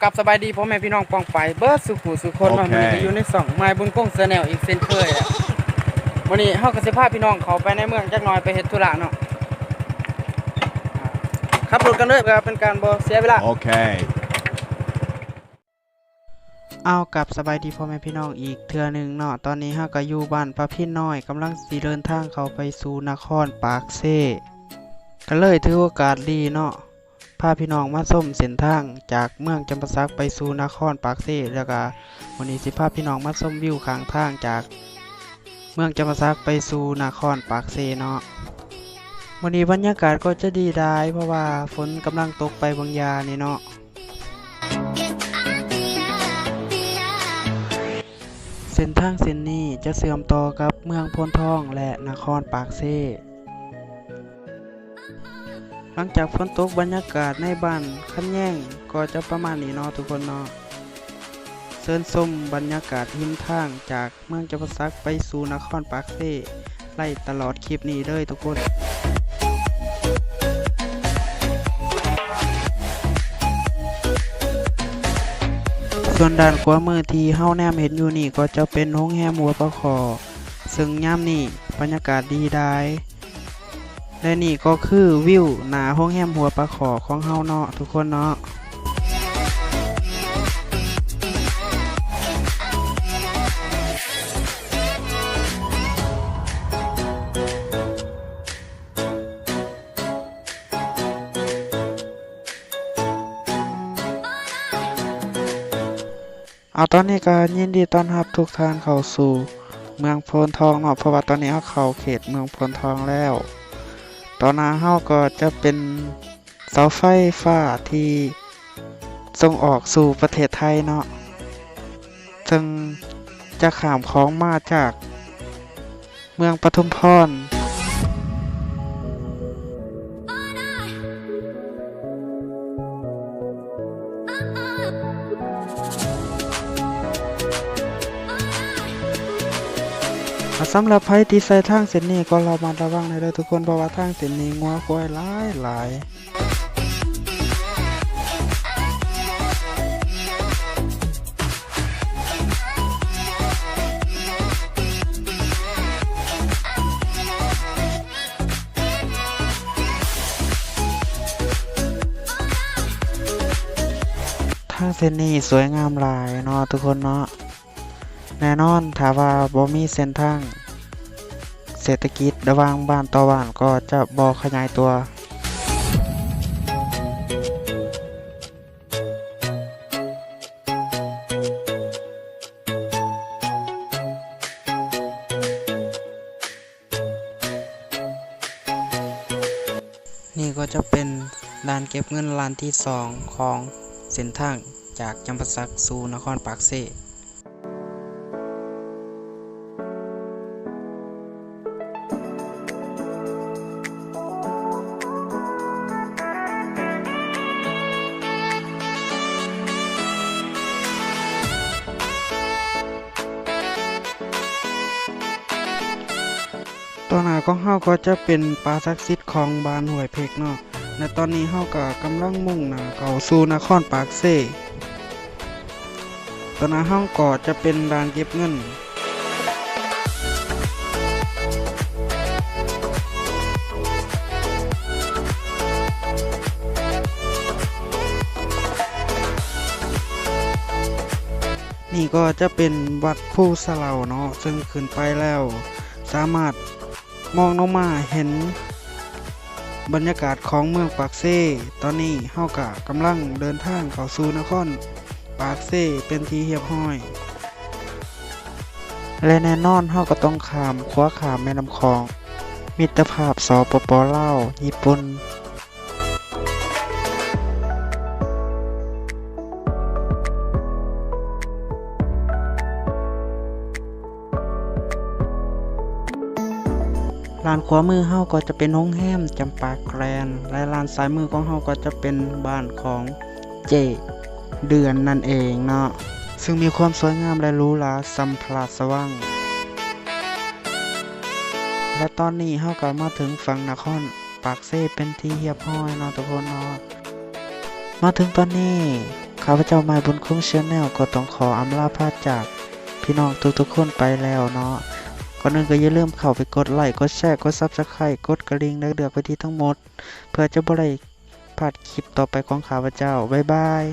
กับสบายดีพ่อแม่พี่น้องปองไปเบิร์ดสุขุสุคนเนาะมันจะอยู่ในสองไม้บุญก้งแนลอีกเส้นเคยอ่ะวันนี้เฮากับสิพาพี่น้องเขาไปในเมืองจักหน่อยไปเฮ็ดธุระเนาะขับรถกันเลยเพื่อเป็นการบ่เสียเวลาโอเคเอากับสบายดีพ่อแม่พี่น้องอีกเทื่อหนึ่งเนาะตอนนี้เฮาก็อยู่บ้านพระพี่น้อยกำลังสิเดินทางเข้าไปสู่นครปากเซ่ก็เลยถือโอกาสดีเนาะพาพี่น้องมาส้มเส้นทางจากเมืองจำปาสักไปสู่นครปากเซ่แล้วก็วันนี้สิพาพี่น้องมาส้มวิวข้างทางจากเมืองจำปาสักไปสู่นครปากเซ่เนาะวันนี้บรรยากาศก็จะดีได้เพราะว่าฝนกำลังตกไปบางยานี่เนาะเส้นทางเส้นนี้จะเชื่อมต่อกับเมืองโพนทองและนครปากเซ่หลังจากฝนตกบรรยากาศในบ้านคันแย่งก็จะประมาณนี้เนาะทุกคนเนาะเชิญชมบรรยากาศหิมทางจากเมืองจำปาสักไปสู่นครปากเซ่ไล่ตลอดคลิปนี้เลยทุกคนส่วนด้านขวามือที่เฮาแนมเห็นอยู่นี่ก็จะเป็นโรงแรมหัวปะขอซึ่งยามนี้บรรยากาศดีได้และนี่ก็คือวิวหน้าโรงแรมหัวปะขอของเฮาเนาะทุกคนเนาะเอาตอนนี้ก็ยินดีต้อนรับทุกท่านเข้าสู่เมืองโพนทองเนาะเพราะว่าตอนนี้เฮาเข้าเขตเมืองโพนทองแล้วตอนหน้าเฮาก็จะเป็นเสาไฟฟ้าที่ส่งออกสู่ประเทศไทยเนาะซึ่งจะข้ามของมาจากเมืองปทุมพรสำหรับไผที่ใส่ทางเส้นนี้ก็ระมัดระวังเลยทุกคนเพราะว่าทางเส้นนี้งัวควายหลายทางเส้นนี้สวยงามหลายเนาะทุกคนเนาะแน่นอนถ้าว่าบ่มีเส้นทางเศรษฐกิจระหว่างบ้านต่อบ้านก็จะบ่ขยายตัวนี่ก็จะเป็นด่านเก็บเงินล้านที่2ของเส้นทางจากจำปาสักสู่นครปากเซ่ตัวหน้าของเฮาก็จะเป็นปราศักดิ์สิทธิ์ของบ้านห้วยเพกเนาะและตอนนี้เฮาก็กำลังมุ่งหน้าเข้าสู่นครปากเซ่ตัวหน้าเฮาก็จะเป็นด่านเก็บเงินนี่ก็จะเป็นวัดผู้สะเหลาเนาะซึ่งขึ้นไปแล้วสามารถมองลงมาเห็นบรรยากาศของเมืองปากเซ่ตอนนี้เฮาก็กำลังเดินทางเข้าสู่นครปากเซ่เป็นที่เรียบร้อยและแน่นอนเฮาก็ต้องข้ามแม่น้ำคลองมิตรภาพสปป.ลาวญี่ปุ่นลานขวามือเฮาก็จะเป็นโรงแรมจำปาแกรนและลานซ้ายมือของเฮาก็จะเป็นบ้านของเจเดือนนั่นเองเนาะซึ่งมีความสวยงามและหรูหราสัมพลาสว่างและตอนนี้เฮาก็มาถึงฝั่งนครปากเซ่เป็นที่เรียบร้อยเนาะทุกคนเนาะมาถึงตอนนี้ ข้าพเจ้าไม้บุญคุ้ม Channel ก็ต้องขออำลาพาจากพี่น้องทุกๆคนไปแล้วเนาะก่อนอื่นก็อย่าลืมเข้าไปกดไลค์กดแชร์กด Subscribe กดกระดิ่งและเลือกไปที่ทั้งหมดเพื่อจะบ่ได้พลาดคลิปต่อไปของข้าพเจ้าบ๊ายบาย